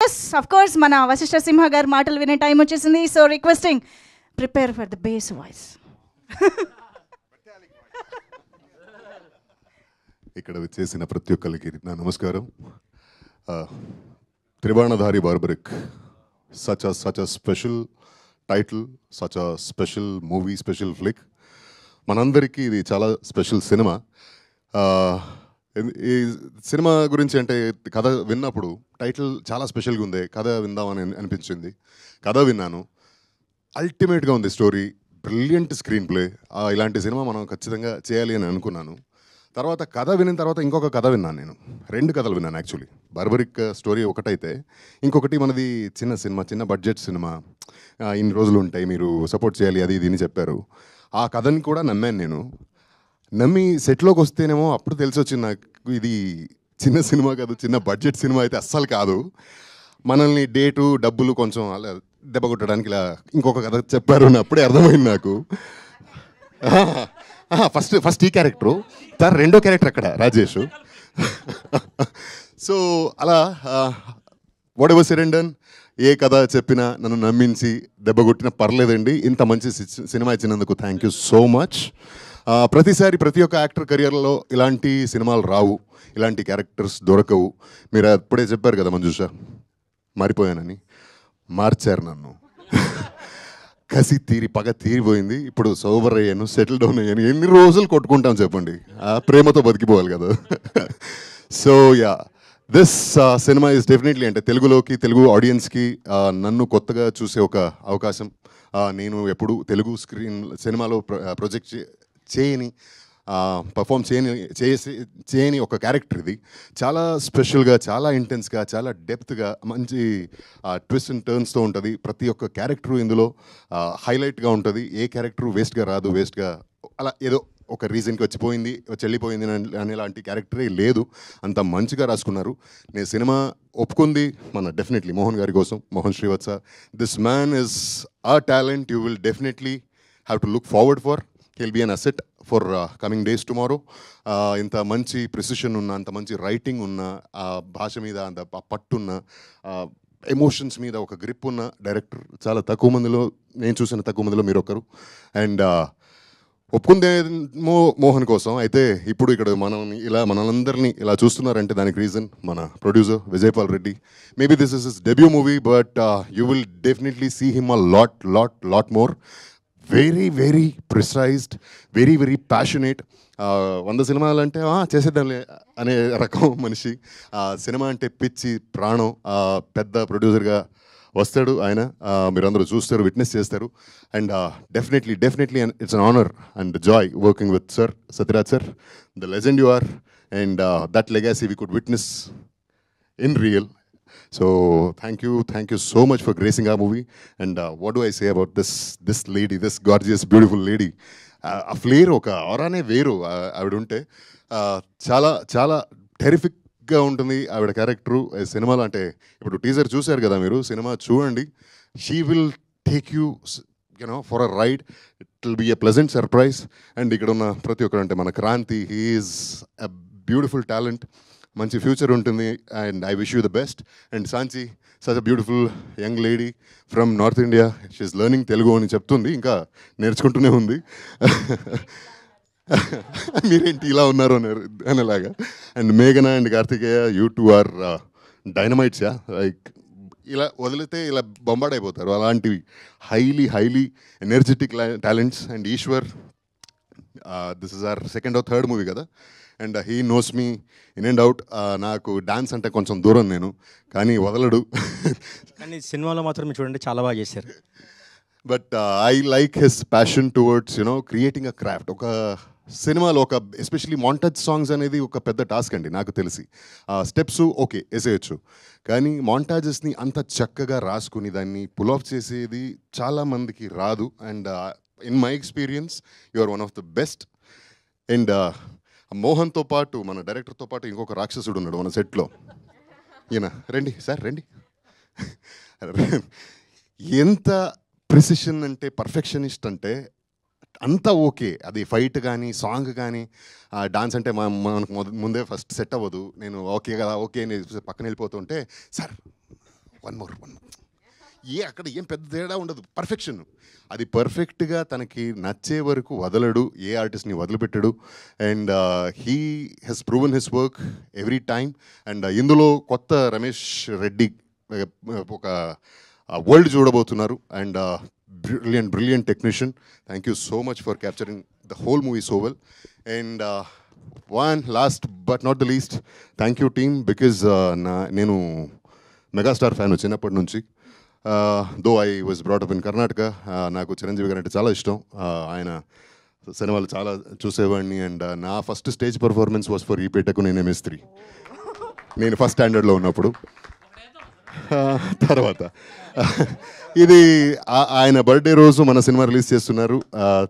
Yes, of course, మన వశిష్ఠ సింహ గారి మాటలు వినే టైం వచ్చేసింది. So requesting prepare for the base voice. ఇక్కడ వచ్చేసిన ప్రతి ఒక్కరికి నా నమస్కారం. Trivarnadhari Barbarik, such a special title, such a special movie, special flick. మనందరికీ ఇది చాలా స్పెషల్ సినిమా. ఈ సినిమా గురించి అంటే కథ విన్నప్పుడు టైటిల్ చాలా స్పెషల్గా ఉంది, కథ విందామని అనిపించింది. కథ విన్నాను, అల్టిమేట్గా ఉంది స్టోరీ, బ్రిలియంట్ స్క్రీన్ ప్లే. ఇలాంటి సినిమా మనం ఖచ్చితంగా చేయాలి అని అనుకున్నాను. తర్వాత కథ విన్న తర్వాత ఇంకొక కథ విన్నాను. నేను 2 కథలు విన్నాను యాక్చువల్లీ. బార్బరిక్ స్టోరీ ఒకటైతే, ఇంకొకటి మనది చిన్న సినిమా, చిన్న బడ్జెట్ సినిమా, ఇన్ని రోజులు ఉంటాయి, మీరు సపోర్ట్ చేయాలి, అది ఇది అని చెప్పారు. ఆ కథని కూడా నమ్మాను నేను. నమ్మి సెట్లోకి వస్తేనేమో అప్పుడు తెలిసి వచ్చింది నాకు, ఇది చిన్న సినిమా కాదు, చిన్న బడ్జెట్ సినిమా అయితే అస్సలు కాదు. మనల్ని డేటు డబ్బులు కొంచెం అలా దెబ్బ కొట్టడానికి ఇలా ఇంకొక కథ చెప్పారు అని అప్పుడే అర్థమైంది నాకు. ఫస్ట్ ఈ క్యారెక్టరు, సార్ రెండో క్యారెక్టర్ అక్కడ రాజేష్. సో అలా whatever said and done, ఏ కథ చెప్పినా నన్ను నమ్మించి దెబ్బ కొట్టినా పర్లేదండి. ఇంత మంచి సినిమా ఇచ్చినందుకు థ్యాంక్ యూ సో మచ్. ప్రతిసారి ప్రతి ఒక్క యాక్టర్ కెరియర్లో ఇలాంటి సినిమాలు రావు, ఇలాంటి క్యారెక్టర్స్ దొరకవు. మీరు అప్పుడే చెప్పారు కదా మంజుష, మారిపోయానని. మార్చారు నన్ను. కసి తీరి పగ తీరిపోయింది. ఇప్పుడు సోబర్ అయ్యాను, సెటిల్ డౌన్ అయ్యాను. ఎన్ని రోజులు కొట్టుకుంటాం చెప్పండి, ప్రేమతో బతికిపోవాలి కదా. So yeah, this cinema is definitely, అంటే తెలుగులోకి, తెలుగు ఆడియన్స్కి నన్ను కొత్తగా చూసే ఒక అవకాశం. నేను ఎప్పుడు తెలుగు స్క్రీన్ సినిమాలో ప్రొజెక్ట్ చేయని, పర్ఫామ్ చేయని ఒక క్యారెక్టర్ ఇది. చాలా స్పెషల్గా, చాలా ఇంటెన్స్గా, చాలా డెప్త్గా, మంచి ట్విస్ట్ అండ్ టర్న్స్తో ఉంటుంది. ప్రతి ఒక్క క్యారెక్టరు ఇందులో హైలైట్గా ఉంటుంది. ఏ క్యారెక్టరు వేస్ట్గా రాదు, వేస్ట్గా అలా ఏదో ఒక రీజన్కి వచ్చిపోయింది, వెళ్ళిపోయింది అనేలాంటి క్యారెక్టరే లేదు. అంత మంచిగా రాసుకున్నారు. నేను సినిమా ఒప్పుకుంది మన డెఫినెట్లీ మోహన్ గారి కోసం, Mohan Srivatsa. This man is a talent you will definitely have to look forward for. He'll be an asset for coming days tomorrow. ఇంత మంచి ప్రిసిషన్ ఉన్న, అంత మంచి రైటింగ్ ఉన్న, భాష మీద అంత పట్టున్న, ఎమోషన్స్ మీద ఒక గ్రిప్ ఉన్న డైరెక్టర్ చాలా తక్కువ మందిలో, నేను చూసిన తక్కువ మందిలో మీరు ఒకరు. అండ్ ఒప్పుకుందేమో మోహన్ కోసం. అయితే ఇప్పుడు ఇక్కడ మనందరినీ ఇలా చూస్తున్నారంటే దానికి రీజన్ మన producer Vijayapal Reddy. Maybe this is his debut movie, but you will definitely see him a lot more. Very very precised, very very passionate. 100 సినిమాలు అంటే చేసేద్దాం అనే రకం మనిషి. సినిమా అంటే పిచ్చి ప్రాణం. పెద్ద ప్రొడ్యూసర్గా వస్తాడు ఆయన, మీరందరూ చూస్తారు, విట్నెస్ చేస్తారు. And definitely it's an honour and joy working with sir Sathyaraj sir, the legend you are. And that legacy we could witness in real. So thank you so much for gracing our movie. And what do I say about this lady, this gorgeous, beautiful lady? A flair oka aurane veru avidu unte చాలా చాలా టెరిఫిక్గా ఉంటుంది ఆవిడ character సినిమాలో. అంటే ఇప్పుడు teaser చూశారు కదా మీరు, సినిమా చూడండి. She will take you for a ride. It will be a pleasant surprise. And ఇక్కడ ఉన్న ప్రతి ఒక్కరు, అంటే మన Kranthi, he is a beautiful talent, మంచి ఫ్యూచర్ ఉంటుంది. And I wish you the best. And Sanchi, such a beautiful young lady from north India. She is learning Telugu అని చెప్తుంది, ఇంకా నేర్చుకుంటూనే ఉంది. మీరేంటి ఇలా ఉన్నారు అనేలాగా. అండ్ మేఘన and Karthikeya, you two are dynamites. Like ఇలా వదిలితే ఇలా బొంబాడైపోతారు, అలాంటివి highly energetic talents. And Eshwar, this is our second or third movie కదా. And he knows me in and out. నాకు డాన్స్ అంటే కొంచెం దూరం నేను, కానీ వదలడు. కానీ సినిమాలో మాత్రం చూడండి చాలా బాగా చేశారు. But I like his passion towards creating a craft. ఒక సినిమాలో ఒక ఎస్పెషలీ మాంటేజ్ సాంగ్స్ అనేది ఒక పెద్ద టాస్క్ అండి నాకు తెలిసి. స్టెప్స్ ఓకే వేసేయచ్చు, కానీ మాంటాజెస్ని అంత చక్కగా రాసుకుని దాన్ని పుల్ ఆఫ్ చేసేది చాలామందికి రాదు. And in my experience you are one of the best. And మోహన్తో పాటు, మన డైరెక్టర్తో పాటు ఇంకొక రాక్షసుడు ఉన్నాడు మన సెట్లో. ఈయన రండి సార్, రండి. ఎంత ప్రిసిషన్ అంటే, పర్ఫెక్షనిస్ట్ అంటే అంతా ఓకే. అది ఫైట్ కానీ, సాంగ్ కానీ, డాన్స్ అంటే మనకు ముందే ఫస్ట్ సెట్ అవ్వదు. నేను ఓకే కదా, ఓకే అని పక్కన వెళ్ళిపోతుంటే, సార్ వన్ మోర్ అక్కడ ఏం పెద్ద తేడా ఉండదు, పర్ఫెక్షన్. అది పర్ఫెక్ట్గా తనకి నచ్చే వరకు వదలడు, ఏ ఆర్టిస్ట్ని వదిలిపెట్టడు. And he has proven his work every time. And ఇందులో కొత్త రమేష్ రెడ్డి ఒక వరల్డ్ చూడబోతున్నారు. And brilliant technician. Thank you so much for capturing the whole movie so well. And last but not the least, thank you team, because నేను megastar fan చిన్నప్పటి నుంచి. Though I was brought up in Karnataka. నాకు చిరంజీవి గారు అంటే చాలా ఇష్టం. ఆయన సినిమాలు చాలా చూసేవాడిని. అండ్ నా first stage performance was for ఈపేటకు నేను MS3. నేను ఫస్ట్ స్టాండర్డ్లో ఉన్నప్పుడు. తర్వాత ఇది ఆయన బర్త్డే రోజు మన సినిమా రిలీజ్ చేస్తున్నారు.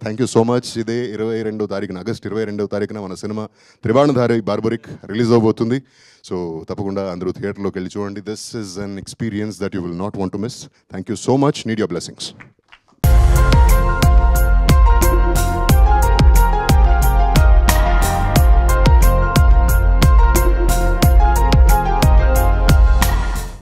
Thank you so much. ఇదే 22వ తారీఖున, ఆగస్ట్ 22వ తారీఖున మన సినిమా త్రిబాణధారి బార్బరిక్ రిలీజ్ అవబోతుంది. సో తప్పకుండా అందరూ థియేటర్లోకి వెళ్ళి చూడండి. This is an experience that you will not want to miss. Thank you so much. Need your blessings.